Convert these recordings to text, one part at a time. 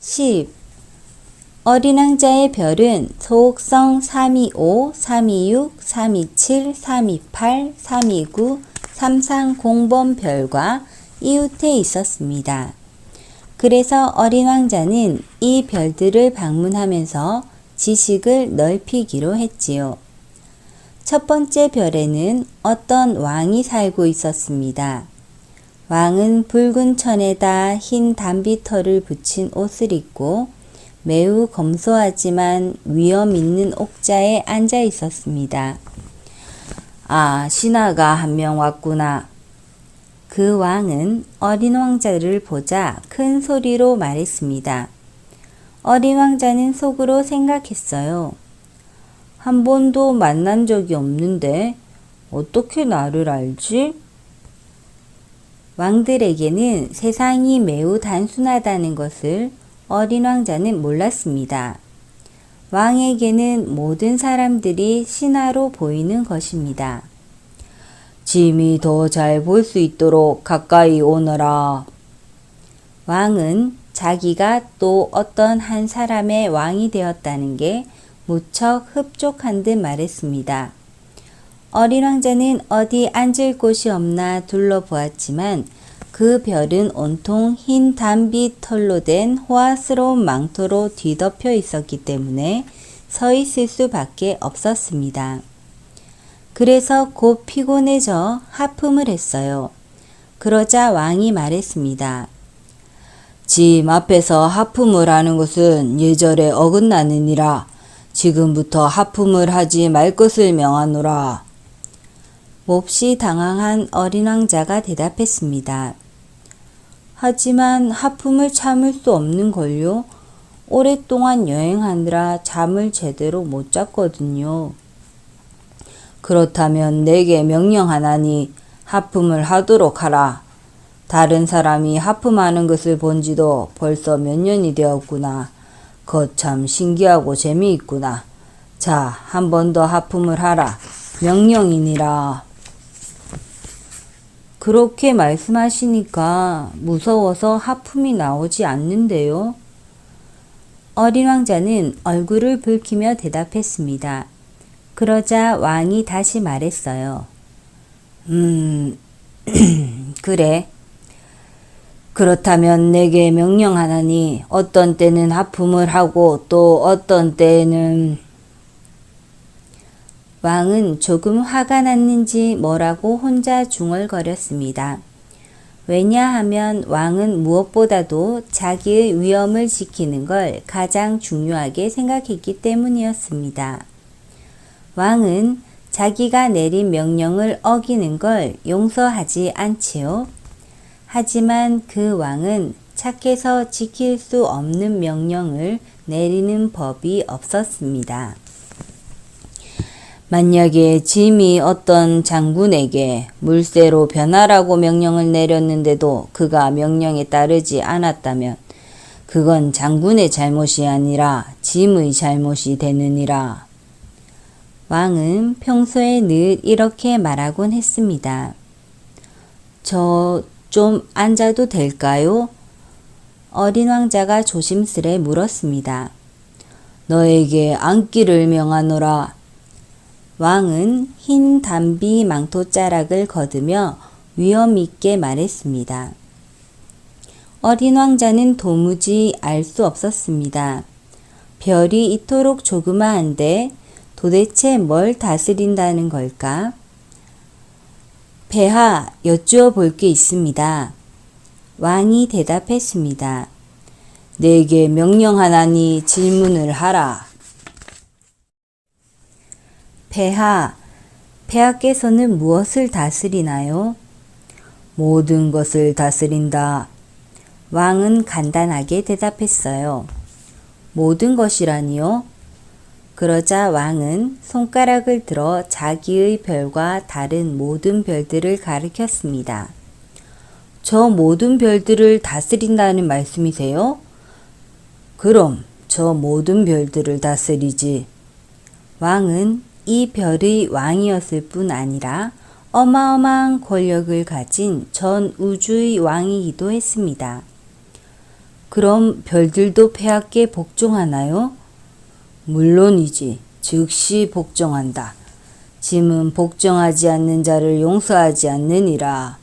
10. 어린 왕자의 별은 소옥성 325, 326, 327, 328, 329, 330번 별과 이웃해 있었습니다. 그래서 어린 왕자는 이 별들을 방문하면서 지식을 넓히기로 했지요. 첫 번째 별에는 어떤 왕이 살고 있었습니다. 왕은 붉은 천에다 흰 담비털을 붙인 옷을 입고 매우 검소하지만 위엄 있는 옥자에 앉아 있었습니다. 아, 신하가 한 명 왔구나. 그 왕은 어린 왕자를 보자 큰 소리로 말했습니다. 어린 왕자는 속으로 생각했어요. 한 번도 만난 적이 없는데 어떻게 나를 알지? 왕들에게는 세상이 매우 단순하다는 것을 어린 왕자는 몰랐습니다. 왕에게는 모든 사람들이 신하로 보이는 것입니다. 짐이 더 잘 볼 수 있도록 가까이 오너라. 왕은 자기가 또 어떤 한 사람의 왕이 되었다는 게 무척 흡족한 듯 말했습니다. 어린 왕자는 어디 앉을 곳이 없나 둘러보았지만 그 별은 온통 흰 담비 털로 된 호화스러운 망토로 뒤덮여 있었기 때문에 서 있을 수밖에 없었습니다. 그래서 곧 피곤해져 하품을 했어요. 그러자 왕이 말했습니다. 짐 앞에서 하품을 하는 것은 예절에 어긋나느니라. 지금부터 하품을 하지 말 것을 명하노라. 몹시 당황한 어린 왕자가 대답했습니다. 하지만 하품을 참을 수 없는 걸요. 오랫동안 여행하느라 잠을 제대로 못 잤거든요. 그렇다면 내게 명령하나니 하품을 하도록 하라. 다른 사람이 하품하는 것을 본 지도 벌써 몇 년이 되었구나. 거참 신기하고 재미있구나. 자, 한 번 더 하품을 하라. 명령이니라. 그렇게 말씀하시니까 무서워서 하품이 나오지 않는데요. 어린 왕자는 얼굴을 붉히며 대답했습니다. 그러자 왕이 다시 말했어요. 그래. 그렇다면 내게 명령하나니 어떤 때는 하품을 하고 또 어떤 때에는. 왕은 조금 화가 났는지 뭐라고 혼자 중얼거렸습니다. 왜냐하면 왕은 무엇보다도 자기의 위엄을 지키는 걸 가장 중요하게 생각했기 때문이었습니다. 왕은 자기가 내린 명령을 어기는 걸 용서하지 않지요. 하지만 그 왕은 착해서 지킬 수 없는 명령을 내리는 법이 없었습니다. 만약에 짐이 어떤 장군에게 물새로 변하라고 명령을 내렸는데도 그가 명령에 따르지 않았다면 그건 장군의 잘못이 아니라 짐의 잘못이 되느니라. 왕은 평소에 늘 이렇게 말하곤 했습니다. 저 좀 앉아도 될까요? 어린 왕자가 조심스레 물었습니다. 너에게 앉기를 명하노라. 왕은 흰 담비 망토자락을 걷으며 위엄 있게 말했습니다. 어린 왕자는 도무지 알 수 없었습니다. 별이 이토록 조그마한데 도대체 뭘 다스린다는 걸까? 폐하, 여쭈어 볼 게 있습니다. 왕이 대답했습니다. 내게 명령하나니 질문을 하라. 폐하, 폐하께서는 무엇을 다스리나요? 모든 것을 다스린다. 왕은 간단하게 대답했어요. 모든 것이라니요? 그러자 왕은 손가락을 들어 자기의 별과 다른 모든 별들을 가리켰습니다. 저 모든 별들을 다스린다는 말씀이세요? 그럼 저 모든 별들을 다스리지. 왕은 이 별의 왕이었을 뿐 아니라 어마어마한 권력을 가진 전 우주의 왕이기도 했습니다. 그럼 별들도 폐하께 복종하나요? 물론이지. 즉시 복종한다. 짐은 복종하지 않는 자를 용서하지 않느니라.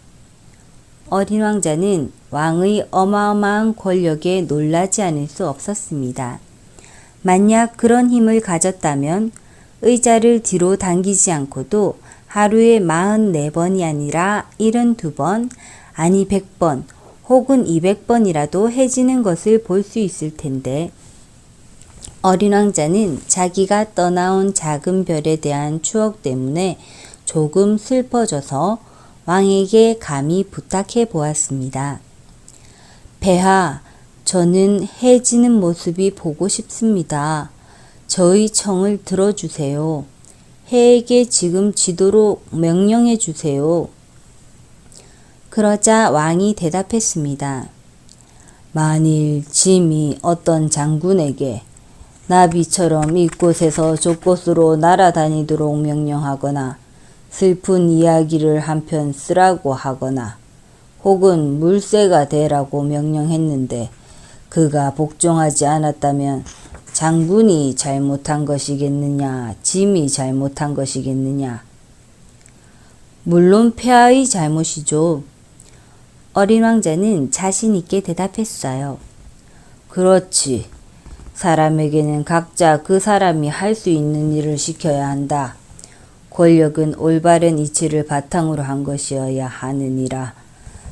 어린 왕자는 왕의 어마어마한 권력에 놀라지 않을 수 없었습니다. 만약 그런 힘을 가졌다면 의자를 뒤로 당기지 않고도 하루에 44번이 아니라 72번, 아니 100번, 혹은 200번이라도 해지는 것을 볼 수 있을 텐데, 어린 왕자는 자기가 떠나온 작은 별에 대한 추억 때문에 조금 슬퍼져서 왕에게 감히 부탁해 보았습니다. 폐하, 저는 해 지는 모습이 보고 싶습니다. 저의 청을 들어주세요. 해에게 지금 지도록 명령해 주세요. 그러자 왕이 대답했습니다. 만일 짐이 어떤 장군에게 나비처럼 이곳에서 저곳으로 날아다니도록 명령하거나 슬픈 이야기를 한 편 쓰라고 하거나 혹은 물새가 되라고 명령했는데 그가 복종하지 않았다면 장군이 잘못한 것이겠느냐, 짐이 잘못한 것이겠느냐? 물론 폐하의 잘못이죠. 어린 왕자는 자신 있게 대답했어요. 그렇지. 사람에게는 각자 그 사람이 할 수 있는 일을 시켜야 한다. 권력은 올바른 이치를 바탕으로 한 것이어야 하느니라.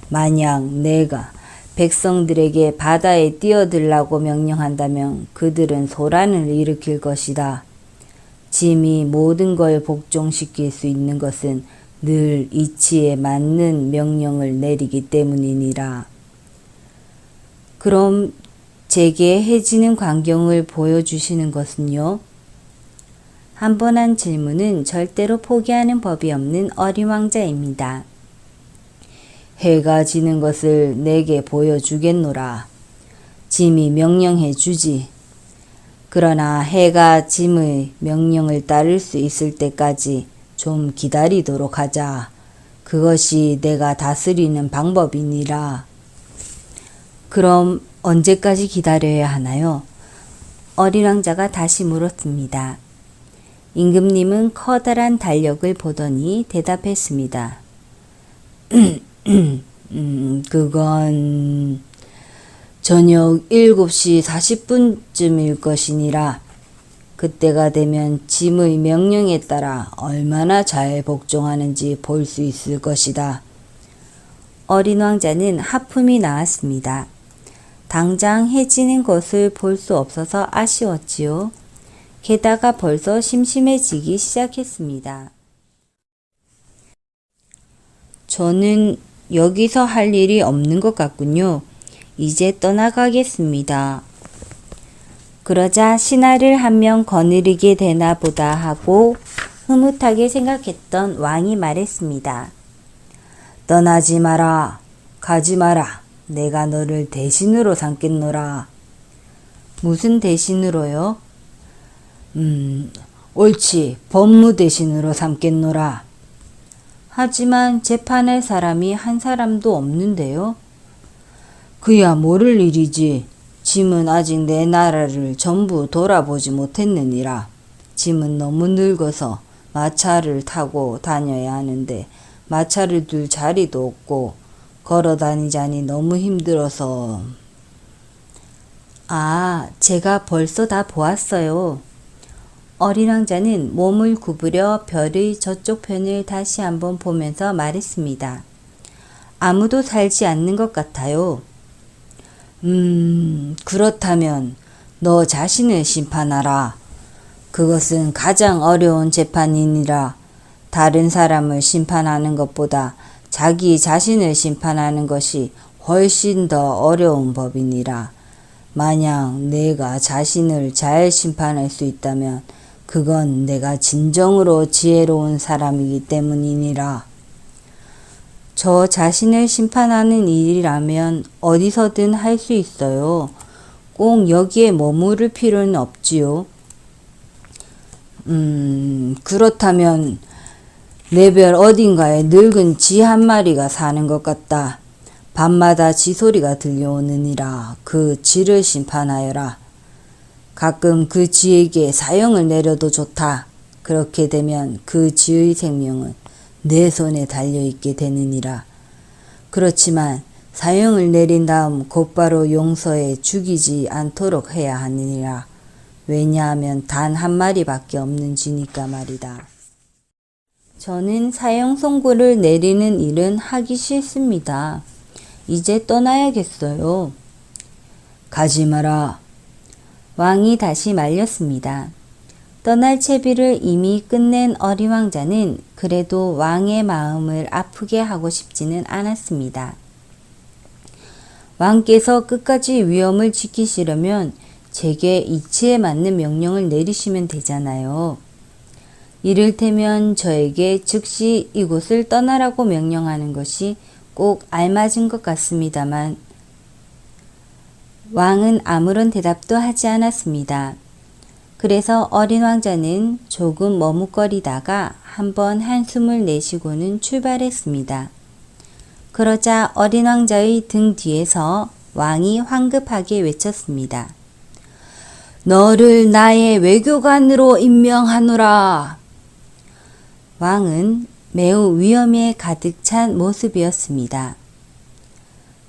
만약 내가 백성들에게 바다에 뛰어들라고 명령한다면 그들은 소란을 일으킬 것이다. 짐이 모든 걸 복종시킬 수 있는 것은 늘 이치에 맞는 명령을 내리기 때문이니라. 그럼 제게 해지는 광경을 보여주시는 것은요? 한 번 한 질문은 절대로 포기하는 법이 없는 어린 왕자입니다. 해가 지는 것을 내게 보여주겠노라. 짐이 명령해 주지. 그러나 해가 짐의 명령을 따를 수 있을 때까지 좀 기다리도록 하자. 그것이 내가 다스리는 방법이니라. 그럼 언제까지 기다려야 하나요? 어린 왕자가 다시 물었습니다. 임금님은 커다란 달력을 보더니 대답했습니다. 그건 저녁 7시 40분쯤일 것이니라. 그때가 되면 짐의 명령에 따라 얼마나 잘 복종하는지 볼 수 있을 것이다. 어린 왕자는 하품이 나왔습니다. 당장 해지는 것을 볼 수 없어서 아쉬웠지요. 게다가 벌써 심심해지기 시작했습니다. 저는 여기서 할 일이 없는 것 같군요. 이제 떠나가겠습니다. 그러자 신하를 한 명 거느리게 되나 보다 하고 흐뭇하게 생각했던 왕이 말했습니다. 떠나지 마라. 가지 마라. 내가 너를 대신으로 삼겠노라. 무슨 대신으로요? 옳지. 법무 대신으로 삼겠노라. 하지만 재판할 사람이 한 사람도 없는데요. 그야 모를 일이지. 짐은 아직 내 나라를 전부 돌아보지 못했느니라. 짐은 너무 늙어서 마차를 타고 다녀야 하는데 마차를 둘 자리도 없고 걸어 다니자니 너무 힘들어서. 아, 제가 벌써 다 보았어요. 어린 왕자는 몸을 구부려 별의 저쪽 편을 다시 한번 보면서 말했습니다. 아무도 살지 않는 것 같아요. 그렇다면 너 자신을 심판하라. 그것은 가장 어려운 재판이니라. 다른 사람을 심판하는 것보다 자기 자신을 심판하는 것이 훨씬 더 어려운 법이니라. 만약 내가 자신을 잘 심판할 수 있다면 그건 내가 진정으로 지혜로운 사람이기 때문이니라. 저 자신을 심판하는 일이라면 어디서든 할 수 있어요. 꼭 여기에 머무를 필요는 없지요. 그렇다면 내 별 어딘가에 늙은 쥐 한 마리가 사는 것 같다. 밤마다 지 소리가 들려오느니라. 그 지를 심판하여라. 가끔 그 지에게 사형을 내려도 좋다. 그렇게 되면 그 지의 생명은 내 손에 달려있게 되느니라. 그렇지만 사형을 내린 다음 곧바로 용서해 죽이지 않도록 해야 하느니라. 왜냐하면 단 한 마리밖에 없는 쥐니까 말이다. 저는 사형 선고를 내리는 일은 하기 싫습니다. 이제 떠나야겠어요. 가지 마라. 왕이 다시 말렸습니다. 떠날 채비를 이미 끝낸 어린 왕자는 그래도 왕의 마음을 아프게 하고 싶지는 않았습니다. 왕께서 끝까지 위엄을 지키시려면 제게 이치에 맞는 명령을 내리시면 되잖아요. 이를테면 저에게 즉시 이곳을 떠나라고 명령하는 것이 꼭 알맞은 것 같습니다만 왕은 아무런 대답도 하지 않았습니다. 그래서 어린 왕자는 조금 머뭇거리다가 한번 한숨을 내쉬고는 출발했습니다. 그러자 어린 왕자의 등 뒤에서 왕이 황급하게 외쳤습니다. 너를 나의 외교관으로 임명하노라. 왕은 매우 위험에 가득 찬 모습이었습니다.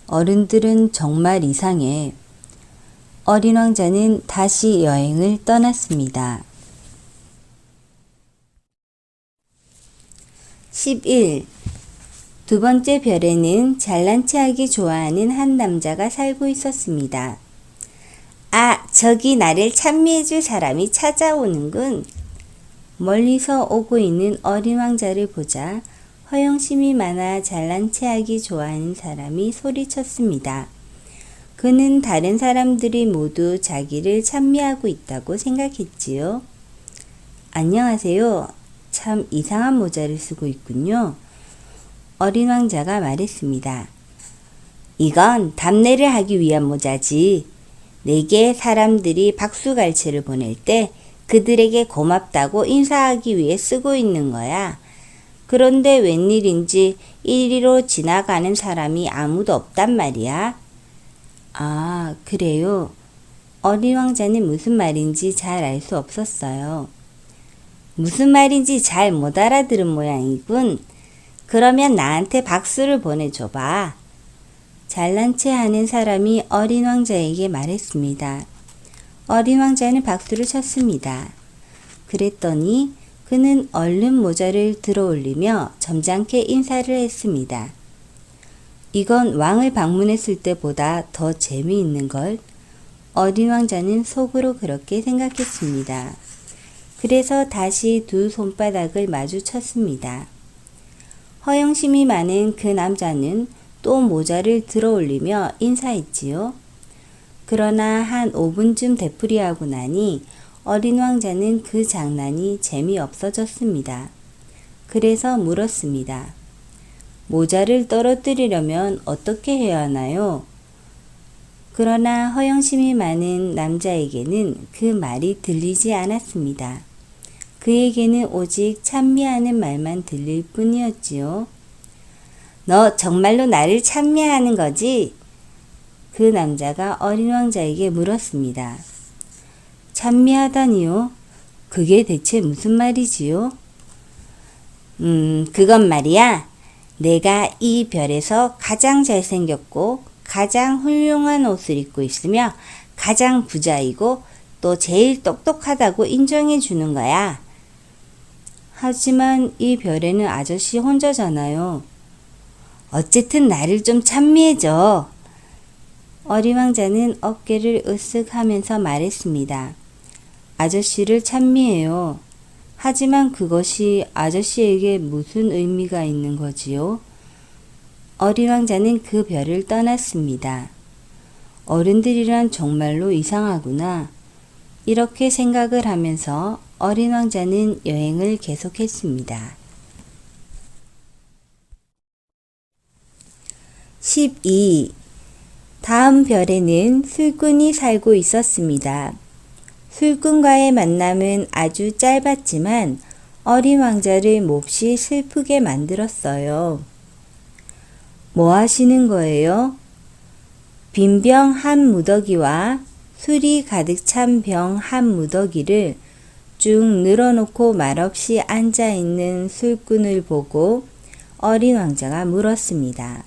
어른들은 정말 이상해. 어린 왕자는 다시 여행을 떠났습니다. 11. 두 번째 별에는 잘난 체하기 좋아하는 한 남자가 살고 있었습니다. 아, 저기 나를 찬미해줄 사람이 찾아오는군. 멀리서 오고 있는 어린 왕자를 보자 허영심이 많아 잘난 체하기 좋아하는 사람이 소리쳤습니다. 그는 다른 사람들이 모두 자기를 찬미하고 있다고 생각했지요. 안녕하세요. 참 이상한 모자를 쓰고 있군요. 어린 왕자가 말했습니다. 이건 답례를 하기 위한 모자지. 내게 사람들이 박수갈채를 보낼 때 그들에게 고맙다고 인사하기 위해 쓰고 있는 거야. 그런데 웬일인지 이리로 지나가는 사람이 아무도 없단 말이야. 아, 그래요? 어린 왕자는 무슨 말인지 잘 알 수 없었어요. 무슨 말인지 잘 못 알아들은 모양이군. 그러면 나한테 박수를 보내줘봐. 잘난 체 하는 사람이 어린 왕자에게 말했습니다. 어린 왕자는 박수를 쳤습니다. 그랬더니 그는 얼른 모자를 들어올리며 점잖게 인사를 했습니다. 이건 왕을 방문했을 때보다 더 재미있는 걸. 어린 왕자는 속으로 그렇게 생각했습니다. 그래서 다시 두 손바닥을 마주쳤습니다. 허영심이 많은 그 남자는 또 모자를 들어올리며 인사했지요. 그러나 한 5분쯤 되풀이하고 나니 어린 왕자는 그 장난이 재미없어졌습니다. 그래서 물었습니다. 모자를 떨어뜨리려면 어떻게 해야 하나요? 그러나 허영심이 많은 남자에게는 그 말이 들리지 않았습니다. 그에게는 오직 찬미하는 말만 들릴 뿐이었지요. 너 정말로 나를 찬미하는 거지? 그 남자가 어린 왕자에게 물었습니다. 찬미하다니요? 그게 대체 무슨 말이지요? 그건 말이야. 내가 이 별에서 가장 잘생겼고 가장 훌륭한 옷을 입고 있으며 가장 부자이고 또 제일 똑똑하다고 인정해 주는 거야. 하지만 이 별에는 아저씨 혼자잖아요. 어쨌든 나를 좀 찬미해줘. 어린 왕자는 어깨를 으쓱 하면서 말했습니다. 아저씨를 찬미해요. 하지만 그것이 아저씨에게 무슨 의미가 있는 거지요? 어린 왕자는 그 별을 떠났습니다. 어른들이란 정말로 이상하구나. 이렇게 생각을 하면서 어린 왕자는 여행을 계속했습니다. 12. 다음 별에는 술꾼이 살고 있었습니다. 술꾼과의 만남은 아주 짧았지만 어린 왕자를 몹시 슬프게 만들었어요. 뭐 하시는 거예요? 빈 병 한 무더기와 술이 가득 찬 병 한 무더기를 쭉 늘어놓고 말없이 앉아있는 술꾼을 보고 어린 왕자가 물었습니다.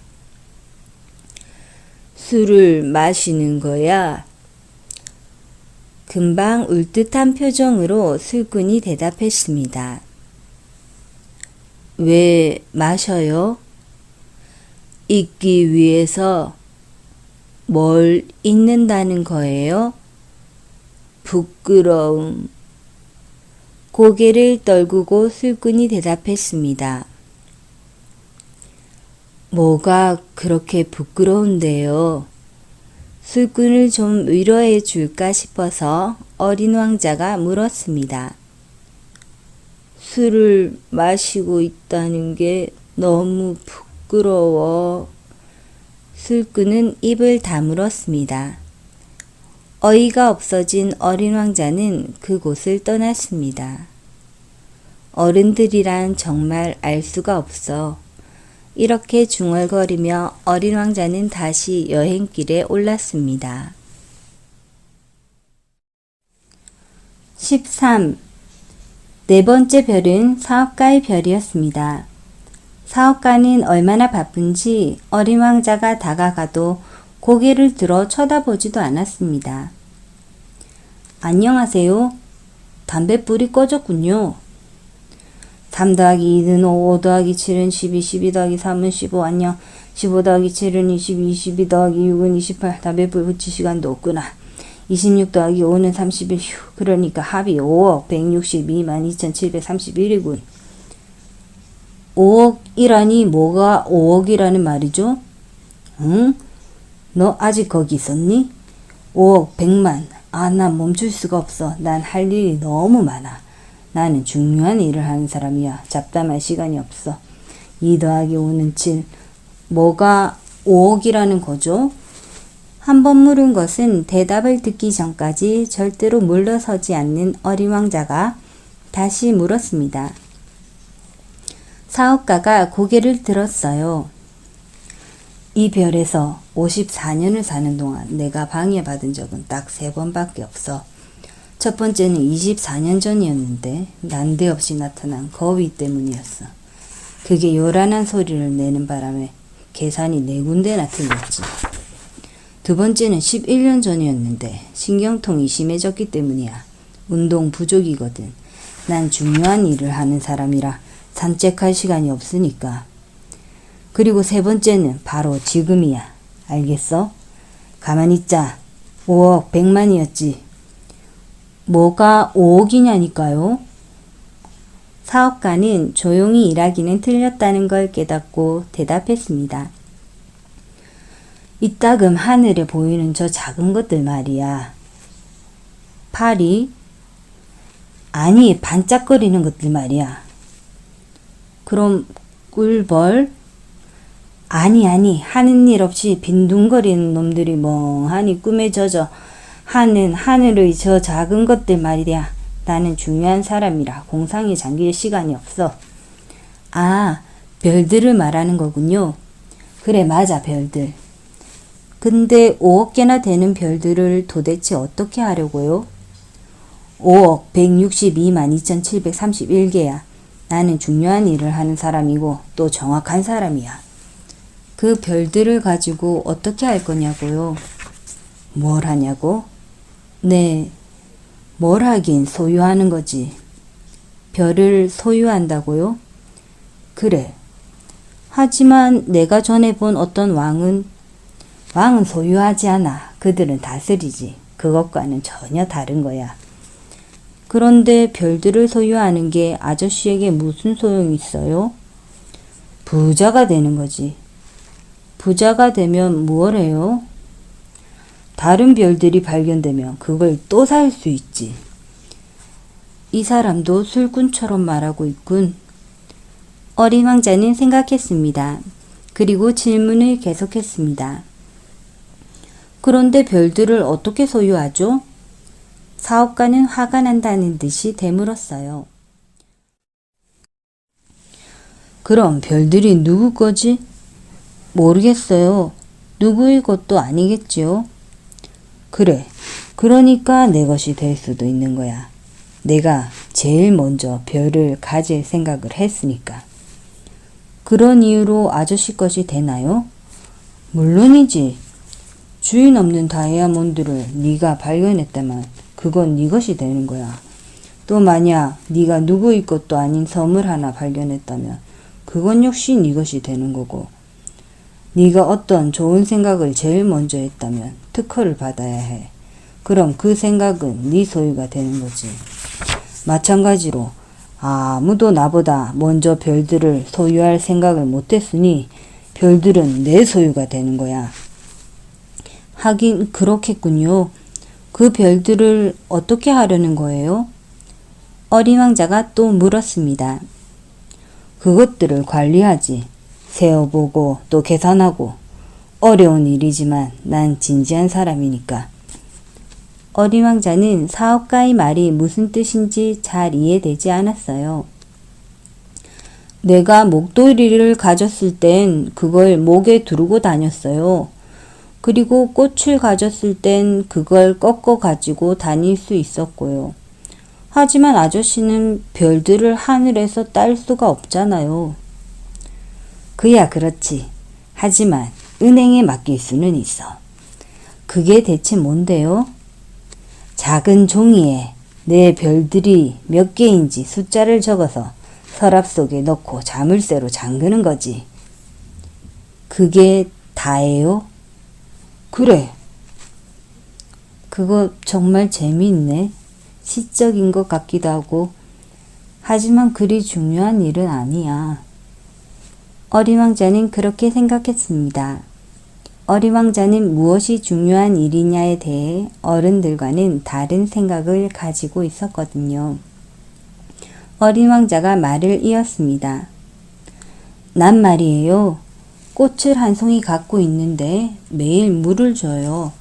술을 마시는 거야? 금방 울듯한 표정으로 술꾼이 대답했습니다. 왜 마셔요? 잊기 위해서. 뭘 잊는다는 거예요? 부끄러움. 고개를 떨구고 술꾼이 대답했습니다. 뭐가 그렇게 부끄러운데요? 술꾼을 좀 위로해 줄까 싶어서 어린 왕자가 물었습니다. 술을 마시고 있다는 게 너무 부끄러워. 술꾼은 입을 다물었습니다. 어이가 없어진 어린 왕자는 그곳을 떠났습니다. 어른들이란 정말 알 수가 없어. 이렇게 중얼거리며 어린 왕자는 다시 여행길에 올랐습니다. 13. 네 번째 별은 사업가의 별이었습니다. 사업가는 얼마나 바쁜지 어린 왕자가 다가가도 고개를 들어 쳐다보지도 않았습니다. 안녕하세요. 담뱃불이 꺼졌군요. 3 더하기 2는 5, 5 더하기 7은 12, 12 더하기 3은 15, 안녕. 15 더하기 7은 22, 22 더하기 6은 28, 담뱃불 붙일 시간도 없구나. 26 더하기 5는 31, 휴, 그러니까 합이 5억 162만 2731이군. 5억이라니 뭐가 5억이라는 말이죠? 응? 너 아직 거기 있었니? 5억 100만. 난 멈출 수가 없어. 난 할 일이 너무 많아. 나는 중요한 일을 하는 사람이야. 잡담할 시간이 없어. 2 더하기 5는 7. 뭐가 5억이라는 거죠? 한 번 물은 것은 대답을 듣기 전까지 절대로 물러서지 않는 어린 왕자가 다시 물었습니다. 사업가가 고개를 들었어요. 이 별에서 54년을 사는 동안 내가 방해받은 적은 딱 3번밖에 없어. 첫 번째는 24년 전이었는데 난데없이 나타난 거위 때문이었어. 그게 요란한 소리를 내는 바람에 계산이 4군데나 틀렸지. 두 번째는 11년 전이었는데 신경통이 심해졌기 때문이야. 운동 부족이거든. 난 중요한 일을 하는 사람이라 산책할 시간이 없으니까. 그리고 세 번째는 바로 지금이야. 알겠어? 가만히 있자. 5억 100만이었지. 뭐가 5억이냐니까요? 사업가는 조용히 일하기는 틀렸다는 걸 깨닫고 대답했습니다. 이따금 하늘에 보이는 저 작은 것들 말이야. 파리? 아니, 반짝거리는 것들 말이야. 그럼 꿀벌? 아니, 하는 일 없이 빈둥거리는 놈들이 멍하니 꿈에 젖어 하는 하늘의 저 작은 것들 말이야. 나는 중요한 사람이라 공상에 잠길 시간이 없어. 아, 별들을 말하는 거군요. 그래, 맞아, 별들. 근데 5억 개나 되는 별들을 도대체 어떻게 하려고요? 5억 162만 2731개야. 나는 중요한 일을 하는 사람이고 또 정확한 사람이야. 그 별들을 가지고 어떻게 할 거냐고요? 뭘 하냐고? 네, 뭘 하긴 소유하는 거지. 별을 소유한다고요? 그래. 하지만 내가 전에 본 어떤 왕은 소유하지 않아. 그들은 다스리지. 그것과는 전혀 다른 거야. 그런데 별들을 소유하는 게 아저씨에게 무슨 소용이 있어요? 부자가 되는 거지. 부자가 되면 무엇 해요? 다른 별들이 발견되면 그걸 또 살 수 있지. 이 사람도 술꾼처럼 말하고 있군. 어린 왕자는 생각했습니다. 그리고 질문을 계속했습니다. 그런데 별들을 어떻게 소유하죠? 사업가는 화가 난다는 듯이 되물었어요. 그럼 별들이 누구 거지? 모르겠어요. 누구의 것도 아니겠지요. 그래. 그러니까 내 것이 될 수도 있는 거야. 내가 제일 먼저 별을 가질 생각을 했으니까. 그런 이유로 아저씨 것이 되나요? 물론이지. 주인 없는 다이아몬드를 네가 발견했다면 그건 네 것이 되는 거야. 또 만약 네가 누구의 것도 아닌 섬을 하나 발견했다면 그건 역시 네 것이 되는 거고, 네가 어떤 좋은 생각을 제일 먼저 했다면 특허를 받아야 해. 그럼 그 생각은 네 소유가 되는 거지. 마찬가지로 아무도 나보다 먼저 별들을 소유할 생각을 못했으니 별들은 내 소유가 되는 거야. 하긴 그렇겠군요. 그 별들을 어떻게 하려는 거예요? 어린 왕자가 또 물었습니다. 그것들을 관리하지. 세어보고 또 계산하고. 어려운 일이지만 난 진지한 사람이니까. 어린 왕자는 사업가의 말이 무슨 뜻인지 잘 이해되지 않았어요. 내가 목도리를 가졌을 땐 그걸 목에 두르고 다녔어요. 그리고 꽃을 가졌을 땐 그걸 꺾어 가지고 다닐 수 있었고요. 하지만 아저씨는 별들을 하늘에서 딸 수가 없잖아요. 그야 그렇지. 하지만 은행에 맡길 수는 있어. 그게 대체 뭔데요? 작은 종이에 내 별들이 몇 개인지 숫자를 적어서 서랍 속에 넣고 자물쇠로 잠그는 거지. 그게 다예요? 그래. 그거 정말 재미있네. 시적인 것 같기도 하고. 하지만 그리 중요한 일은 아니야. 어린 왕자는 그렇게 생각했습니다. 어린 왕자는 무엇이 중요한 일이냐에 대해 어른들과는 다른 생각을 가지고 있었거든요. 어린 왕자가 말을 이었습니다. 난 말이에요. 꽃을 한 송이 갖고 있는데 매일 물을 줘요.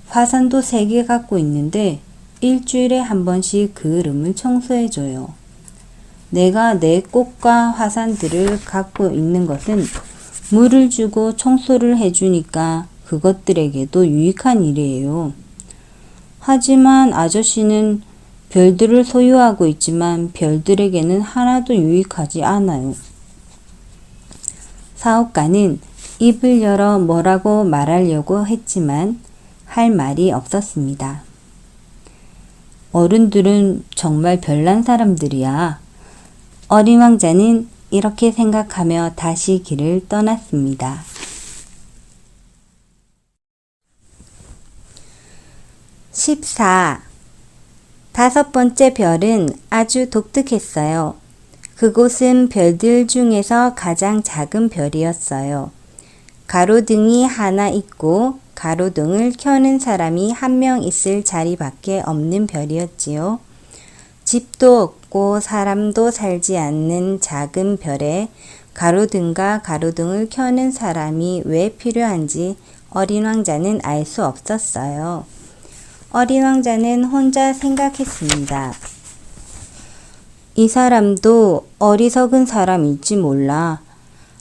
화산도 3개 갖고 있는데 일주일에 한 번씩 그름을 청소해줘요. 내가 내 꽃과 화산들을 갖고 있는 것은 물을 주고 청소를 해주니까 그것들에게도 유익한 일이에요. 하지만 아저씨는 별들을 소유하고 있지만 별들에게는 하나도 유익하지 않아요. 사업가는 입을 열어 뭐라고 말하려고 했지만 할 말이 없었습니다. 어른들은 정말 별난 사람들이야. 어린 왕자는 이렇게 생각하며 다시 길을 떠났습니다. 14. 5번째 별은 아주 독특했어요. 그곳은 별들 중에서 가장 작은 별이었어요. 가로등이 하나 있고 가로등을 켜는 사람이 한 명 있을 자리밖에 없는 별이었지요. 집도 없고 사람도 살지 않는 작은 별에 가로등과 가로등을 켜는 사람이 왜 필요한지 어린 왕자는 알 수 없었어요. 어린 왕자는 혼자 생각했습니다. 이 사람도 어리석은 사람일지 몰라.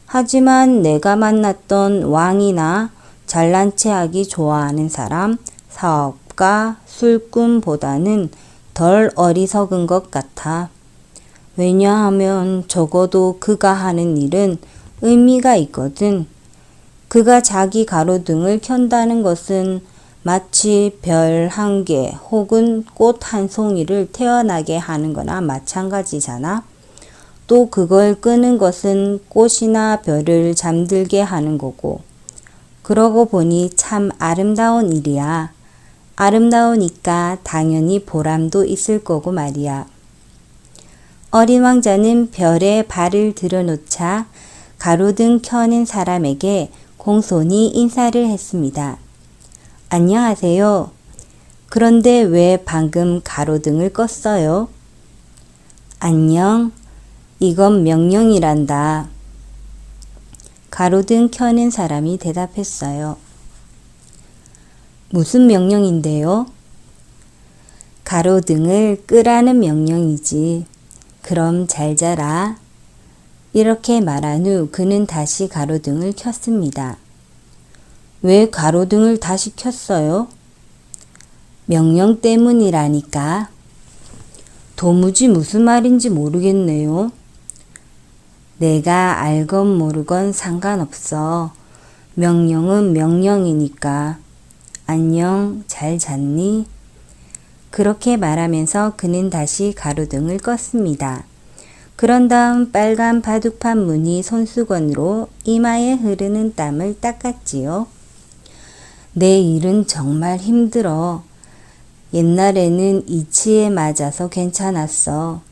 하지만 내가 만났던 왕이나 잘난 체 하기 좋아하는 사람, 사업가, 술꾼보다는 덜 어리석은 것 같아. 왜냐하면 적어도 그가 하는 일은 의미가 있거든. 그가 자기 가로등을 켠다는 것은 마치 별 1개 혹은 꽃 1송이를 태어나게 하는 거나 마찬가지잖아. 또 그걸 끄는 것은 꽃이나 별을 잠들게 하는 거고. 그러고 보니 참 아름다운 일이야. 아름다우니까 당연히 보람도 있을 거고 말이야. 어린 왕자는 별에 발을 들여놓자 가로등 켜는 사람에게 공손히 인사를 했습니다. 안녕하세요. 그런데 왜 방금 가로등을 껐어요? 안녕. 이건 명령이란다. 가로등 켜는 사람이 대답했어요. 무슨 명령인데요? 가로등을 끄라는 명령이지. 그럼 잘 자라. 이렇게 말한 후 그는 다시 가로등을 켰습니다. 왜 가로등을 다시 켰어요? 명령 때문이라니까. 도무지 무슨 말인지 모르겠네요. 내가 알건 모르건 상관없어. 명령은 명령이니까. 안녕, 잘 잤니? 그렇게 말하면서 그는 다시 가로등을 껐습니다. 그런 다음 빨간 바둑판 무늬 손수건으로 이마에 흐르는 땀을 닦았지요. 내 일은 정말 힘들어. 옛날에는 이치에 맞아서 괜찮았어.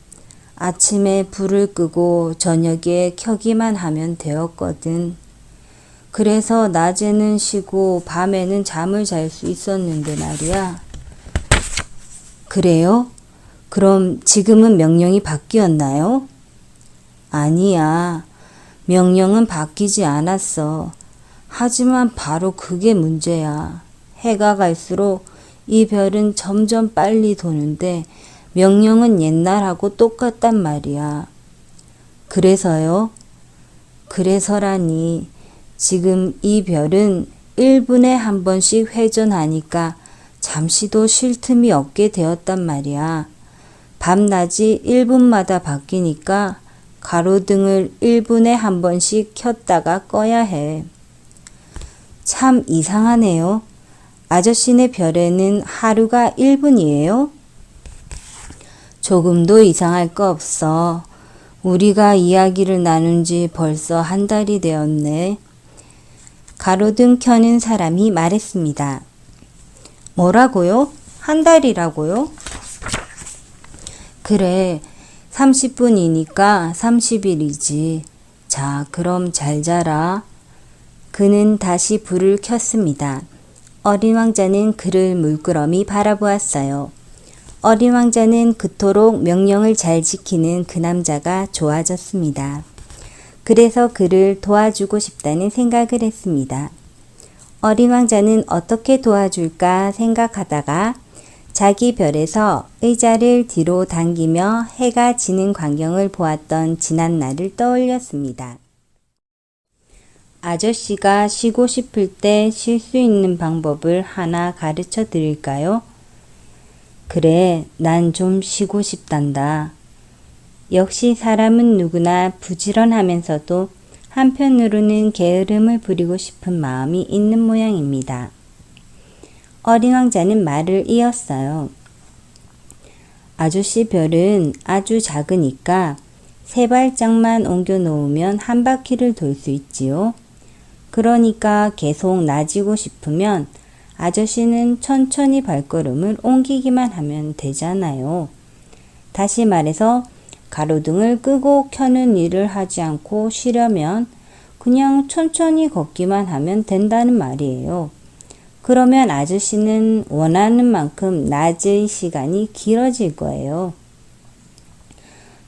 아침에 불을 끄고 저녁에 켜기만 하면 되었거든. 그래서 낮에는 쉬고 밤에는 잠을 잘 수 있었는데 말이야. 그래요? 그럼 지금은 명령이 바뀌었나요? 아니야. 명령은 바뀌지 않았어. 하지만 바로 그게 문제야. 해가 갈수록 이 별은 점점 빨리 도는데 명령은 옛날하고 똑같단 말이야. 그래서요? 그래서라니. 지금 이 별은 1분에 한 번씩 회전하니까 잠시도 쉴 틈이 없게 되었단 말이야. 밤낮이 1분마다 바뀌니까 가로등을 1분에 한 번씩 켰다가 꺼야 해. 참 이상하네요. 아저씨네 별에는 하루가 1분이에요? 조금도 이상할 거 없어. 우리가 이야기를 나눈 지 벌써 한 달이 되었네. 가로등 켜는 사람이 말했습니다. 뭐라고요? 한 달이라고요? 그래, 30분이니까 30일이지. 자, 그럼 잘 자라. 그는 다시 불을 켰습니다. 어린 왕자는 그를 물끄러미 바라보았어요. 어린 왕자는 그토록 명령을 잘 지키는 그 남자가 좋아졌습니다. 그래서 그를 도와주고 싶다는 생각을 했습니다. 어린 왕자는 어떻게 도와줄까 생각하다가 자기 별에서 의자를 뒤로 당기며 해가 지는 광경을 보았던 지난 날을 떠올렸습니다. 아저씨가 쉬고 싶을 때 쉴 수 있는 방법을 하나 가르쳐 드릴까요? 그래, 난 좀 쉬고 싶단다. 역시 사람은 누구나 부지런하면서도 한편으로는 게으름을 부리고 싶은 마음이 있는 모양입니다. 어린 왕자는 말을 이었어요. 아저씨 별은 아주 작으니까 3발짝만 옮겨 놓으면 한 바퀴를 돌 수 있지요. 그러니까 계속 낮이고 싶으면 아저씨는 천천히 발걸음을 옮기기만 하면 되잖아요. 다시 말해서 가로등을 끄고 켜는 일을 하지 않고 쉬려면 그냥 천천히 걷기만 하면 된다는 말이에요. 그러면 아저씨는 원하는 만큼 낮의 시간이 길어질 거예요.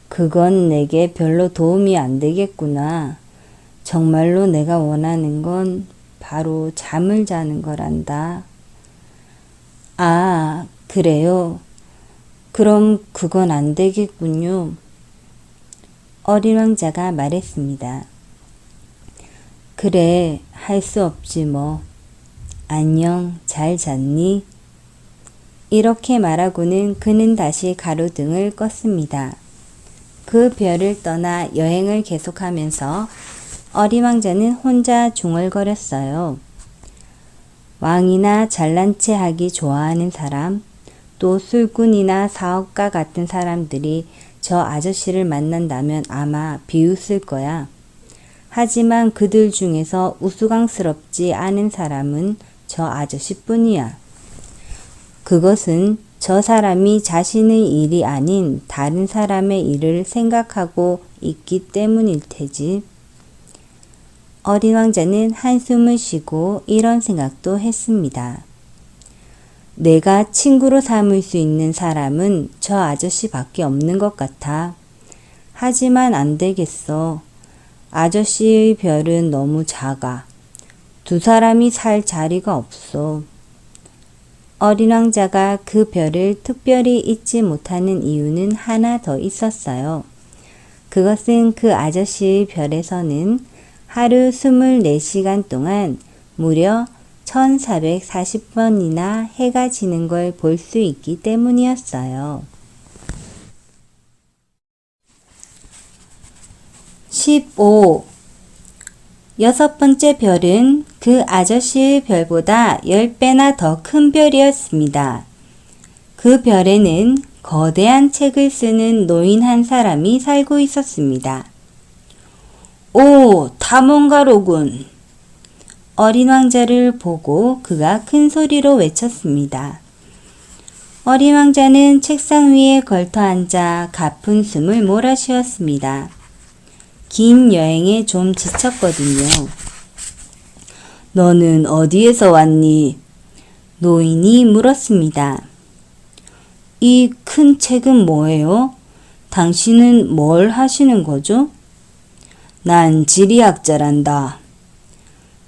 그건 내게 별로 도움이 안 되겠구나. 정말로 내가 원하는 건 바로 잠을 자는 거란다. 아, 그래요. 그럼 그건 안 되겠군요. 어린 왕자가 말했습니다. 그래, 할 수 없지 뭐. 안녕, 잘 잤니? 이렇게 말하고는 그는 다시 가로등을 껐습니다. 그 별을 떠나 여행을 계속하면서 어린 왕자는 혼자 중얼거렸어요. 왕이나 잘난 체 하기 좋아하는 사람, 또 술꾼이나 사업가 같은 사람들이 저 아저씨를 만난다면 아마 비웃을 거야. 하지만 그들 중에서 우스꽝스럽지 않은 사람은 저 아저씨뿐이야. 그것은 저 사람이 자신의 일이 아닌 다른 사람의 일을 생각하고 있기 때문일 테지. 어린 왕자는 한숨을 쉬고 이런 생각도 했습니다. 내가 친구로 삼을 수 있는 사람은 저 아저씨밖에 없는 것 같아. 하지만 안 되겠어. 아저씨의 별은 너무 작아. 두 사람이 살 자리가 없어. 어린 왕자가 그 별을 특별히 잊지 못하는 이유는 하나 더 있었어요. 그것은 그 아저씨의 별에서는 하루 24시간 동안 무려 1440번이나 해가 지는 걸 볼 수 있기 때문이었어요. 15. 여섯 번째 별은 그 아저씨의 별보다 10배나 더 큰 별이었습니다. 그 별에는 거대한 책을 쓰는 노인 한 사람이 살고 있었습니다. 오, 탐험가로군. 어린 왕자를 보고 그가 큰 소리로 외쳤습니다. 어린 왕자는 책상 위에 걸터 앉아 가쁜 숨을 몰아쉬었습니다. 긴 여행에 좀 지쳤거든요. 너는 어디에서 왔니? 노인이 물었습니다. 이 큰 책은 뭐예요? 당신은 뭘 하시는 거죠? 난 지리학자란다.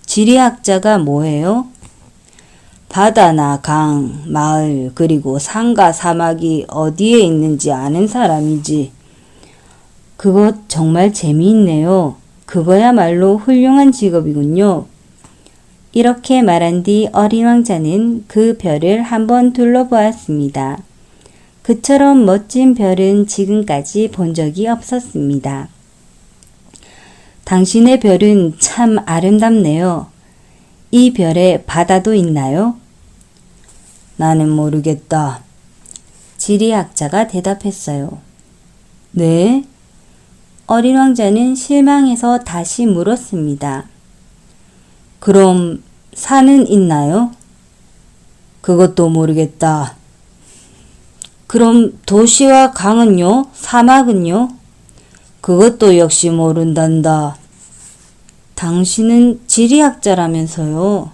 지리학자가 뭐예요? 바다나 강, 마을, 그리고 산과 사막이 어디에 있는지 아는 사람이지. 그것 정말 재미있네요. 그거야말로 훌륭한 직업이군요. 이렇게 말한 뒤 어린 왕자는 그 별을 한번 둘러보았습니다. 그처럼 멋진 별은 지금까지 본 적이 없었습니다. 당신의 별은 참 아름답네요. 이 별에 바다도 있나요? 나는 모르겠다. 지리학자가 대답했어요. 네? 어린 왕자는 실망해서 다시 물었습니다. 그럼 산은 있나요? 그것도 모르겠다. 그럼 도시와 강은요? 사막은요? 그것도 역시 모른단다. 당신은 지리학자라면서요?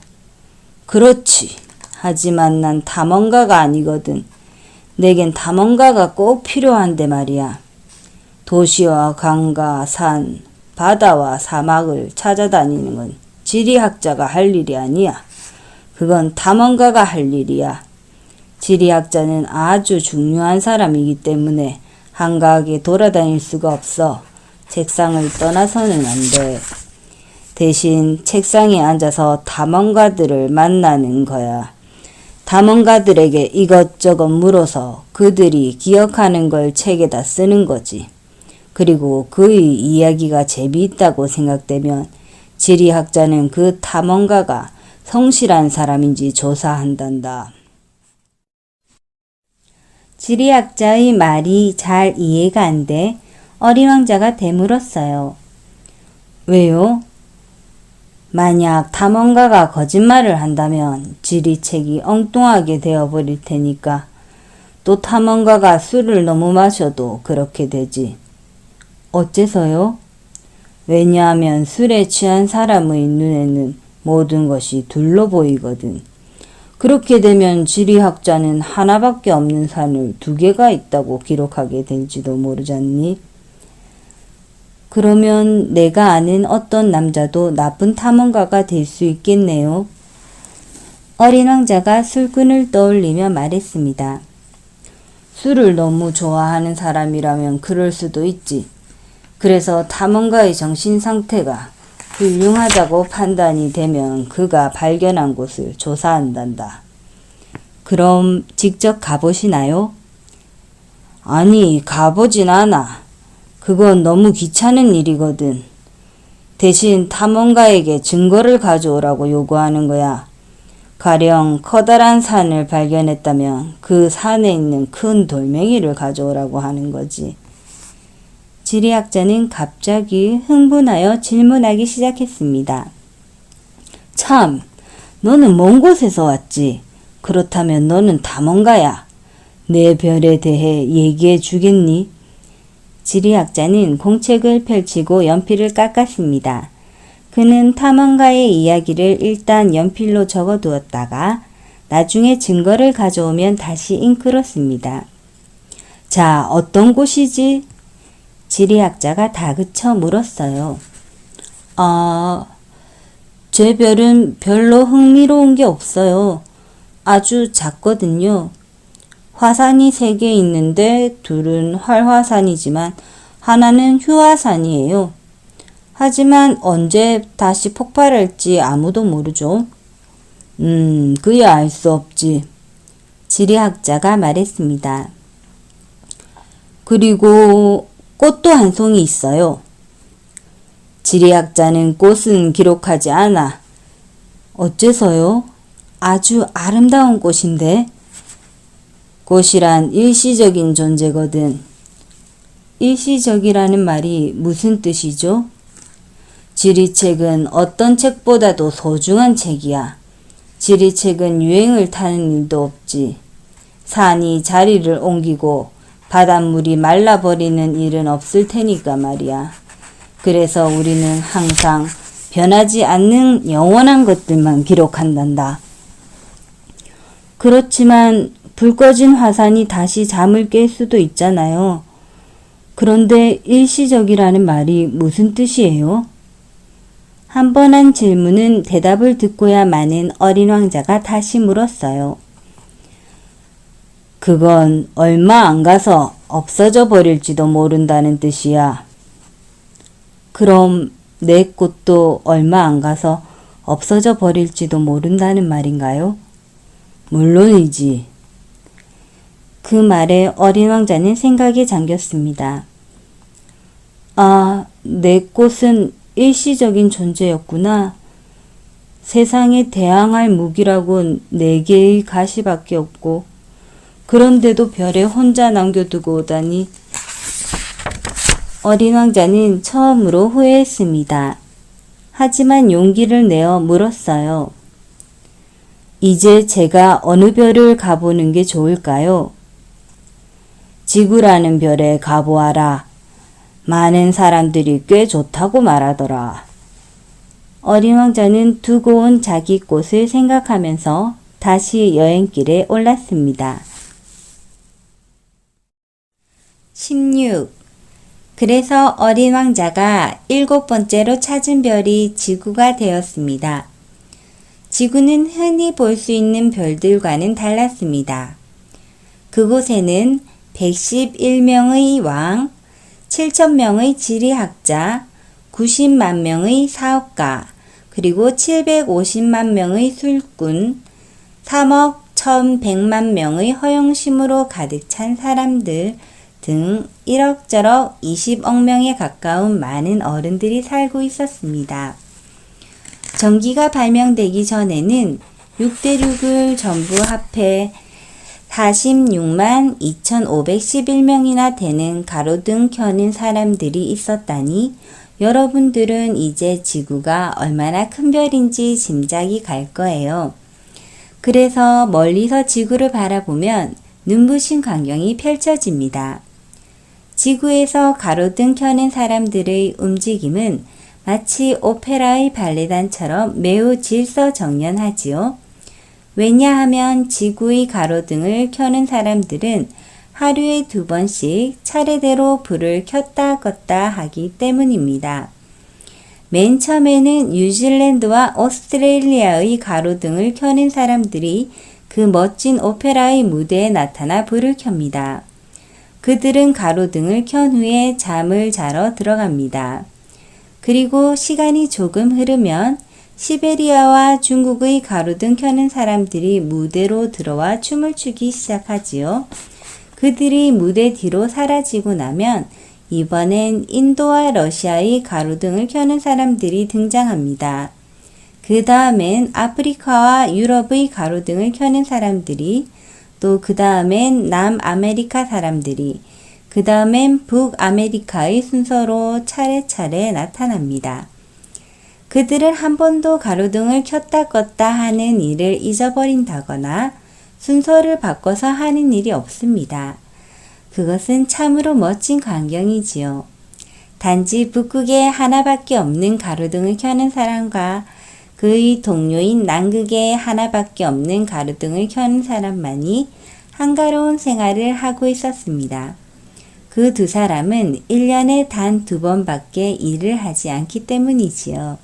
그렇지. 하지만 난 탐험가가 아니거든. 내겐 탐험가가 꼭 필요한데 말이야. 도시와 강과 산, 바다와 사막을 찾아다니는 건 지리학자가 할 일이 아니야. 그건 탐험가가 할 일이야. 지리학자는 아주 중요한 사람이기 때문에 한가하게 돌아다닐 수가 없어. 책상을 떠나서는 안 돼. 대신 책상에 앉아서 탐험가들을 만나는 거야. 탐험가들에게 이것저것 물어서 그들이 기억하는 걸 책에다 쓰는 거지. 그리고 그의 이야기가 재미있다고 생각되면 지리학자는 그 탐험가가 성실한 사람인지 조사한단다. 지리학자의 말이 잘 이해가 안 돼 어린 왕자가 되물었어요. 왜요? 만약 탐험가가 거짓말을 한다면 지리책이 엉뚱하게 되어버릴 테니까. 또 탐험가가 술을 너무 마셔도 그렇게 되지. 어째서요? 왜냐하면 술에 취한 사람의 눈에는 모든 것이 둘로 보이거든. 그렇게 되면 지리학자는 하나밖에 없는 산을 2개가 있다고 기록하게 될지도 모르잖니? 그러면 내가 아는 어떤 남자도 나쁜 탐험가가 될 수 있겠네요. 어린 왕자가 술꾼을 떠올리며 말했습니다. 술을 너무 좋아하는 사람이라면 그럴 수도 있지. 그래서 탐험가의 정신 상태가 훌륭하다고 판단이 되면 그가 발견한 곳을 조사한단다. 그럼 직접 가보시나요? 아니, 가보진 않아. 그건 너무 귀찮은 일이거든. 대신 탐험가에게 증거를 가져오라고 요구하는 거야. 가령 커다란 산을 발견했다면 그 산에 있는 큰 돌멩이를 가져오라고 하는 거지. 지리학자는 갑자기 흥분하여 질문하기 시작했습니다. 참, 너는 먼 곳에서 왔지. 그렇다면 너는 탐험가야. 내 별에 대해 얘기해 주겠니? 지리학자는 공책을 펼치고 연필을 깎았습니다. 그는 탐험가의 이야기를 일단 연필로 적어두었다가 나중에 증거를 가져오면 다시 잉크로 씁니다. 자, 어떤 곳이지? 지리학자가 다그쳐 물었어요. 제 별은 별로 흥미로운 게 없어요. 아주 작거든요. 화산이 3개 있는데 둘은 활화산이지만 하나는 휴화산이에요. 하지만 언제 다시 폭발할지 아무도 모르죠. 그야 알 수 없지. 지리학자가 말했습니다. 그리고 꽃도 한 송이 있어요. 지리학자는 꽃은 기록하지 않아. 어째서요? 아주 아름다운 꽃인데. 꽃이란 일시적인 존재거든. 일시적이라는 말이 무슨 뜻이죠? 지리책은 어떤 책보다도 소중한 책이야. 지리책은 유행을 타는 일도 없지. 산이 자리를 옮기고 바닷물이 말라버리는 일은 없을 테니까 말이야. 그래서 우리는 항상 변하지 않는 영원한 것들만 기록한단다. 그렇지만 불 꺼진 화산이 다시 잠을 깰 수도 있잖아요. 그런데 일시적이라는 말이 무슨 뜻이에요? 한 번 한 질문은 대답을 듣고야 마는 어린 왕자가 다시 물었어요. 그건 얼마 안 가서 없어져 버릴지도 모른다는 뜻이야. 그럼 내 꽃도 얼마 안 가서 없어져 버릴지도 모른다는 말인가요? 물론이지. 그 말에 어린 왕자는 생각에 잠겼습니다. 아, 내 꽃은 일시적인 존재였구나. 세상에 대항할 무기라곤 4개의 가시밖에 없고 그런데도 별에 혼자 남겨두고 오다니. 어린 왕자는 처음으로 후회했습니다. 하지만 용기를 내어 물었어요. 이제 제가 어느 별을 가보는 게 좋을까요? 지구라는 별에 가보아라. 많은 사람들이 꽤 좋다고 말하더라. 어린 왕자는 두고 온 자기 꽃을 생각하면서 다시 여행길에 올랐습니다. 16. 그래서 어린 왕자가 7번째로 찾은 별이 지구가 되었습니다. 지구는 흔히 볼 수 있는 별들과는 달랐습니다. 그곳에는 111명의 왕, 7,000명의 지리학자, 90만 명의 사업가, 그리고 750만 명의 술꾼, 3억 1,100만 명의 허영심으로 가득 찬 사람들 등 이럭저럭 20억 명에 가까운 많은 어른들이 살고 있었습니다. 전기가 발명되기 전에는 6대륙을 전부 합해 46만 2,511명이나 되는 가로등 켜는 사람들이 있었다니 여러분들은 이제 지구가 얼마나 큰 별인지 짐작이 갈 거예요. 그래서 멀리서 지구를 바라보면 눈부신 광경이 펼쳐집니다. 지구에서 가로등 켜는 사람들의 움직임은 마치 오페라의 발레단처럼 매우 질서정연하지요. 왜냐하면 지구의 가로등을 켜는 사람들은 하루에 2번씩 차례대로 불을 켰다 껐다 하기 때문입니다. 맨 처음에는 뉴질랜드와 오스트레일리아의 가로등을 켜는 사람들이 그 멋진 오페라의 무대에 나타나 불을 켭니다. 그들은 가로등을 켠 후에 잠을 자러 들어갑니다. 그리고 시간이 조금 흐르면 시베리아와 중국의 가로등 켜는 사람들이 무대로 들어와 춤을 추기 시작하지요. 그들이 무대 뒤로 사라지고 나면 이번엔 인도와 러시아의 가로등을 켜는 사람들이 등장합니다. 그 다음엔 아프리카와 유럽의 가로등을 켜는 사람들이, 또 그 다음엔 남아메리카 사람들이, 그 다음엔 북아메리카의 순서로 차례차례 나타납니다. 그들은 한 번도 가로등을 켰다 껐다 하는 일을 잊어버린다거나 순서를 바꿔서 하는 일이 없습니다. 그것은 참으로 멋진 광경이지요. 단지 북극에 하나밖에 없는 가로등을 켜는 사람과 그의 동료인 남극에 하나밖에 없는 가로등을 켜는 사람만이 한가로운 생활을 하고 있었습니다. 그 두 사람은 1년에 단 2번밖에 일을 하지 않기 때문이지요.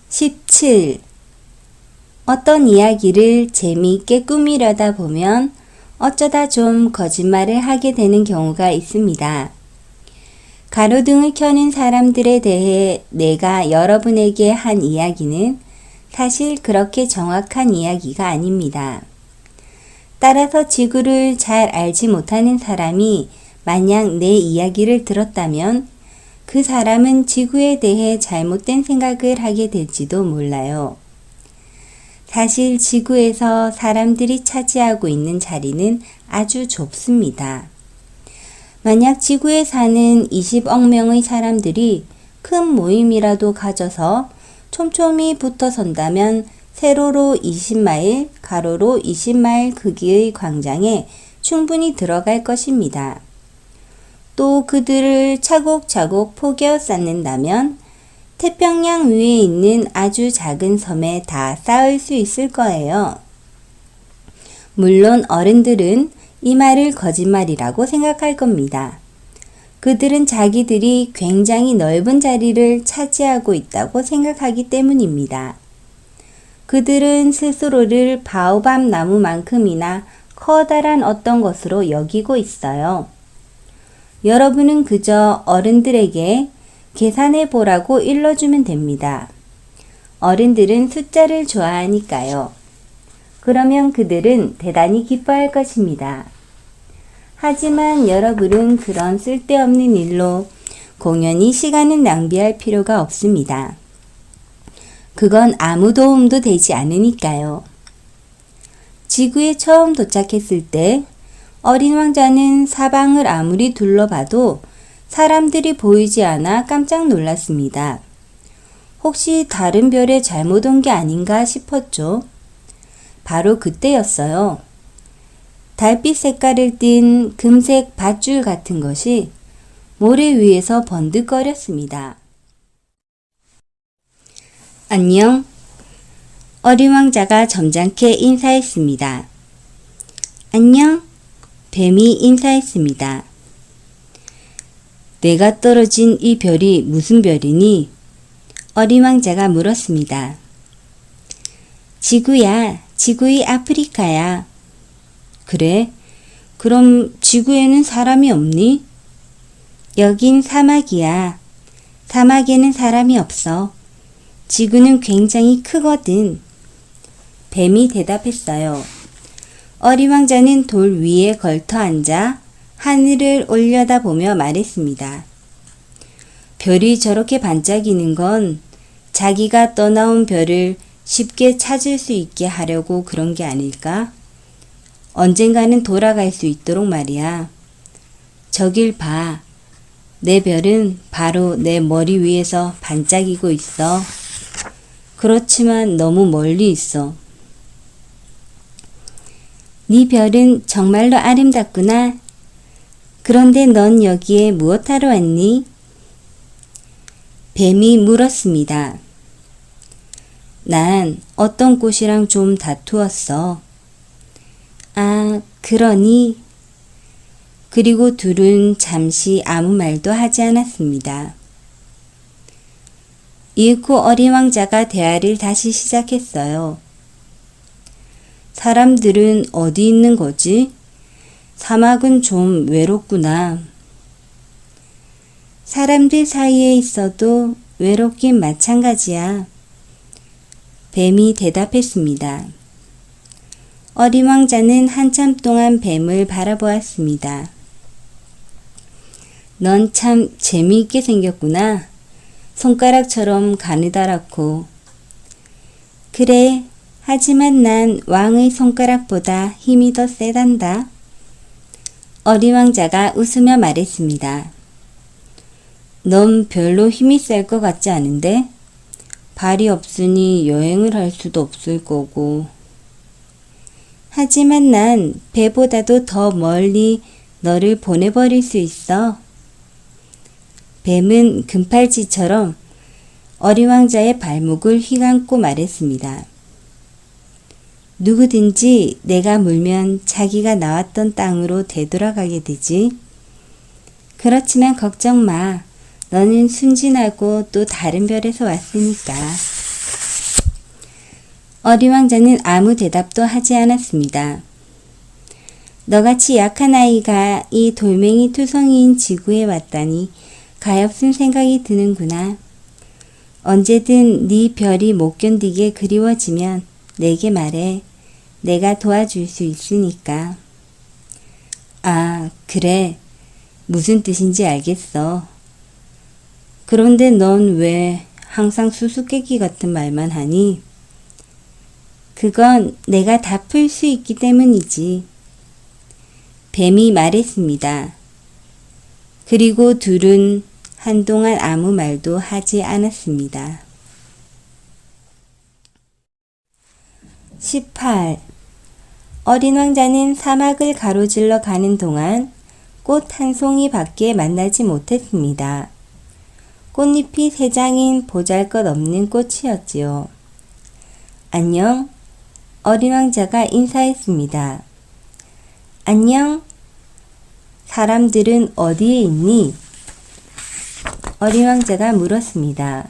17. 어떤 이야기를 재미있게 꾸미려다 보면 어쩌다 좀 거짓말을 하게 되는 경우가 있습니다. 가로등을 켜는 사람들에 대해 내가 여러분에게 한 이야기는 사실 그렇게 정확한 이야기가 아닙니다. 따라서 지구를 잘 알지 못하는 사람이 만약 내 이야기를 들었다면 그 사람은 지구에 대해 잘못된 생각을 하게 될지도 몰라요. 사실 지구에서 사람들이 차지하고 있는 자리는 아주 좁습니다. 만약 지구에 사는 20억 명의 사람들이 큰 모임이라도 가져서 촘촘히 붙어 선다면 세로로 20마일, 가로로 20마일 크기의 광장에 충분히 들어갈 것입니다. 또 그들을 차곡차곡 포개어 쌓는다면 태평양 위에 있는 아주 작은 섬에 다 쌓을 수 있을 거예요. 물론 어른들은 이 말을 거짓말이라고 생각할 겁니다. 그들은 자기들이 굉장히 넓은 자리를 차지하고 있다고 생각하기 때문입니다. 그들은 스스로를 바오밥 나무만큼이나 커다란 어떤 것으로 여기고 있어요. 여러분은 그저 어른들에게 계산해 보라고 일러주면 됩니다. 어른들은 숫자를 좋아하니까요. 그러면 그들은 대단히 기뻐할 것입니다. 하지만 여러분은 그런 쓸데없는 일로 공연히 시간을 낭비할 필요가 없습니다. 그건 아무 도움도 되지 않으니까요. 지구에 처음 도착했을 때 어린 왕자는 사방을 아무리 둘러봐도 사람들이 보이지 않아 깜짝 놀랐습니다. 혹시 다른 별에 잘못 온 게 아닌가 싶었죠. 바로 그때였어요. 달빛 색깔을 띤 금색 밧줄 같은 것이 모래 위에서 번득거렸습니다. 안녕. 어린 왕자가 점잖게 인사했습니다. 안녕. 뱀이 인사했습니다. 내가 떨어진 이 별이 무슨 별이니? 어린 왕자가 물었습니다. 지구야, 지구의 아프리카야. 그래? 그럼 지구에는 사람이 없니? 여긴 사막이야. 사막에는 사람이 없어. 지구는 굉장히 크거든. 뱀이 대답했어요. 어린 왕자는 돌 위에 걸터 앉아 하늘을 올려다보며 말했습니다. 별이 저렇게 반짝이는 건 자기가 떠나온 별을 쉽게 찾을 수 있게 하려고 그런 게 아닐까? 언젠가는 돌아갈 수 있도록 말이야. 저길 봐. 내 별은 바로 내 머리 위에서 반짝이고 있어. 그렇지만 너무 멀리 있어. 네 별은 정말로 아름답구나. 그런데 넌 여기에 무엇하러 왔니? 뱀이 물었습니다. 난 어떤 꽃이랑 좀 다투었어. 아, 그러니? 그리고 둘은 잠시 아무 말도 하지 않았습니다. 이윽고 어린 왕자가 대화를 다시 시작했어요. 사람들은 어디 있는 거지? 사막은 좀 외롭구나. 사람들 사이에 있어도 외롭긴 마찬가지야. 뱀이 대답했습니다. 어린 왕자는 한참 동안 뱀을 바라보았습니다. 넌 참 재미있게 생겼구나. 손가락처럼 가느다랗고. 그래, 하지만 난 왕의 손가락보다 힘이 더 세단다. 어린 왕자가 웃으며 말했습니다. 넌 별로 힘이 셀 것 같지 않은데? 발이 없으니 여행을 할 수도 없을 거고. 하지만 난 배보다도 더 멀리 너를 보내버릴 수 있어. 뱀은 금팔찌처럼 어린 왕자의 발목을 휘감고 말했습니다. 누구든지 내가 물면 자기가 나왔던 땅으로 되돌아가게 되지. 그렇지만 걱정 마. 너는 순진하고 또 다른 별에서 왔으니까. 어린 왕자는 아무 대답도 하지 않았습니다. 너같이 약한 아이가 이 돌멩이 투성이인 지구에 왔다니 가엾은 생각이 드는구나. 언제든 네 별이 못 견디게 그리워지면 내게 말해. 내가 도와줄 수 있으니까. 아, 그래. 무슨 뜻인지 알겠어. 그런데 넌 왜 항상 수수께끼 같은 말만 하니? 그건 내가 다 풀 수 있기 때문이지. 뱀이 말했습니다. 그리고 둘은 한동안 아무 말도 하지 않았습니다. 18. 어린 왕자는 사막을 가로질러 가는 동안 꽃 한 송이밖에 만나지 못했습니다. 꽃잎이 세 장인 보잘것없는 꽃이었지요. 안녕. 어린 왕자가 인사했습니다. 안녕. 사람들은 어디에 있니? 어린 왕자가 물었습니다.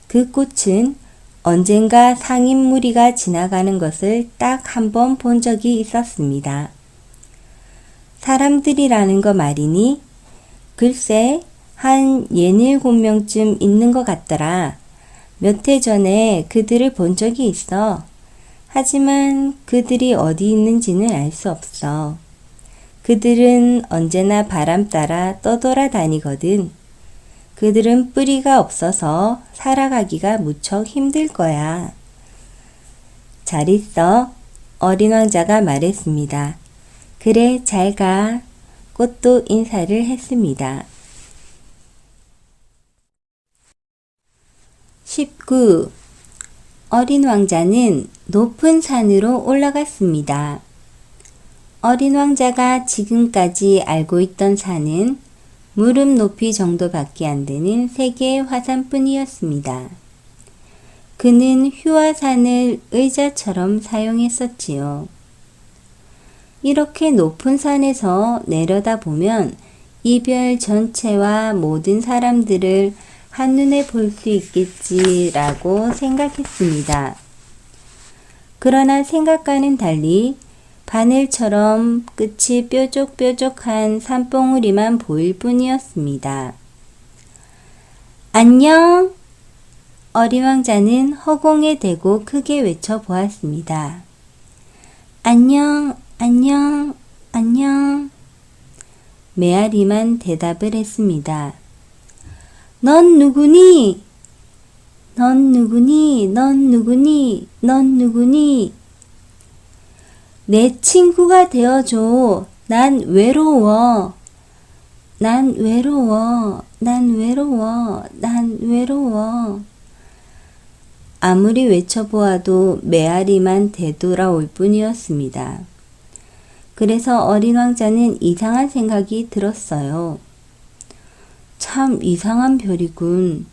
그 꽃은 언젠가 상인 무리가 지나가는 것을 딱 한 번 본 적이 있었습니다. 사람들이라는 거 말이니? 글쎄, 한 67명쯤 있는 것 같더라. 몇 해 전에 그들을 본 적이 있어. 하지만 그들이 어디 있는지는 알 수 없어. 그들은 언제나 바람 따라 떠돌아다니거든. 그들은 뿌리가 없어서 살아가기가 무척 힘들 거야. 잘 있어. 어린 왕자가 말했습니다. 그래, 잘 가. 꽃도 인사를 했습니다. 19. 어린 왕자는 높은 산으로 올라갔습니다. 어린 왕자가 지금까지 알고 있던 산은 무릎 높이 정도밖에 안 되는 3개의 화산뿐이었습니다. 그는 휴화산을 의자처럼 사용했었지요. 이렇게 높은 산에서 내려다보면 이 별 전체와 모든 사람들을 한눈에 볼 수 있겠지라고 생각했습니다. 그러나 생각과는 달리 바늘처럼 끝이 뾰족뾰족한 산봉우리만 보일 뿐이었습니다. 안녕! 어린 왕자는 허공에 대고 크게 외쳐보았습니다. 안녕, 안녕, 안녕. 메아리만 대답을 했습니다. 넌 누구니? 넌 누구니? 넌 누구니? 넌 누구니? 내 친구가 되어줘. 난 외로워. 난 외로워. 난 외로워. 난 외로워. 아무리 외쳐보아도 메아리만 되돌아올 뿐이었습니다. 그래서 어린 왕자는 이상한 생각이 들었어요. 참 이상한 별이군.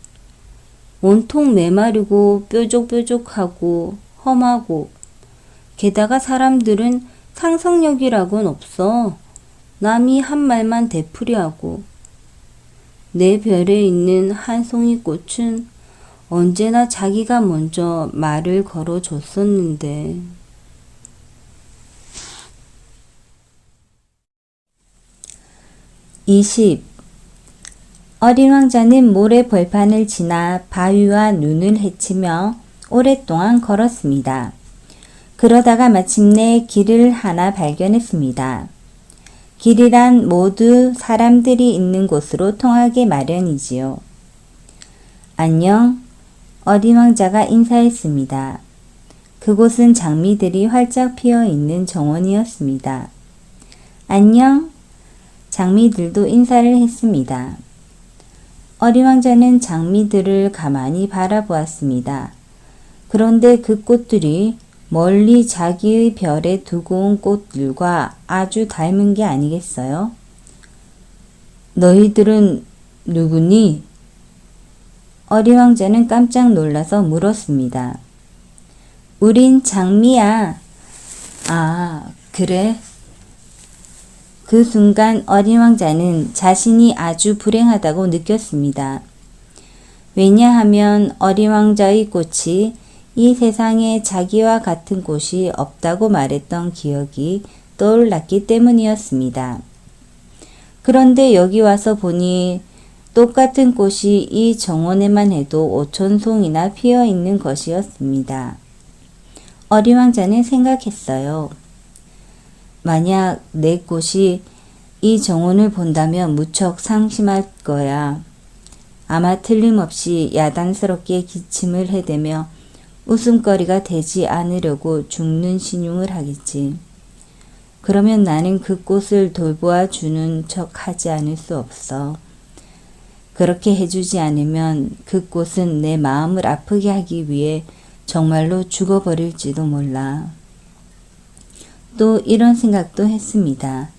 온통 메마르고 뾰족뾰족하고 험하고 게다가 사람들은 상상력이라곤 없어. 남이 한 말만 되풀이하고 내 별에 있는 한 송이 꽃은 언제나 자기가 먼저 말을 걸어줬었는데. 20. 어린 왕자는 모래 벌판을 지나 바위와 눈을 헤치며 오랫동안 걸었습니다. 그러다가 마침내 길을 하나 발견했습니다. 길이란 모두 사람들이 있는 곳으로 통하게 마련이지요. 안녕. 어린 왕자가 인사했습니다. 그곳은 장미들이 활짝 피어 있는 정원이었습니다. 안녕. 장미들도 인사를 했습니다. 어린 왕자는 장미들을 가만히 바라보았습니다. 그런데 그 꽃들이 멀리 자기의 별에 두고 온 꽃들과 아주 닮은 게 아니겠어요? 너희들은 누구니? 어린 왕자는 깜짝 놀라서 물었습니다. 우린 장미야. 아, 그래? 그 순간 어린 왕자는 자신이 아주 불행하다고 느꼈습니다. 왜냐하면 어린 왕자의 꽃이 이 세상에 자기와 같은 꽃이 없다고 말했던 기억이 떠올랐기 때문이었습니다. 그런데 여기 와서 보니 똑같은 꽃이 이 정원에만 해도 5,000송이나 피어 있는 것이었습니다. 어린 왕자는 생각했어요. 만약 내 꽃이 이 정원을 본다면 무척 상심할 거야. 아마 틀림없이 야단스럽게 기침을 해대며 웃음거리가 되지 않으려고 죽는 신용을 하겠지. 그러면 나는 그 꽃을 돌보아 주는 척 하지 않을 수 없어. 그렇게 해주지 않으면 그 꽃은 내 마음을 아프게 하기 위해 정말로 죽어버릴지도 몰라. 또 이런 생각도 했습니다.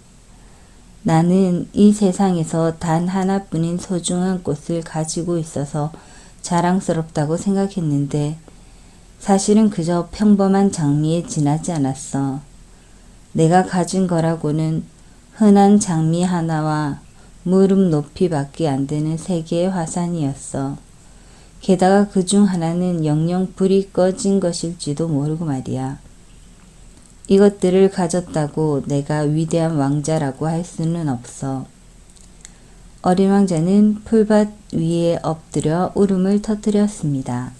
나는 이 세상에서 단 하나뿐인 소중한 꽃을 가지고 있어서 자랑스럽다고 생각했는데 사실은 그저 평범한 장미에 지나지 않았어. 내가 가진 거라고는 흔한 장미 하나와 무릎 높이밖에 안 되는 3개의 화산이었어. 게다가 그중 하나는 영영 불이 꺼진 것일지도 모르고 말이야. 이것들을 가졌다고 내가 위대한 왕자라고 할 수는 없어. 어린 왕자는 풀밭 위에 엎드려 울음을 터뜨렸습니다.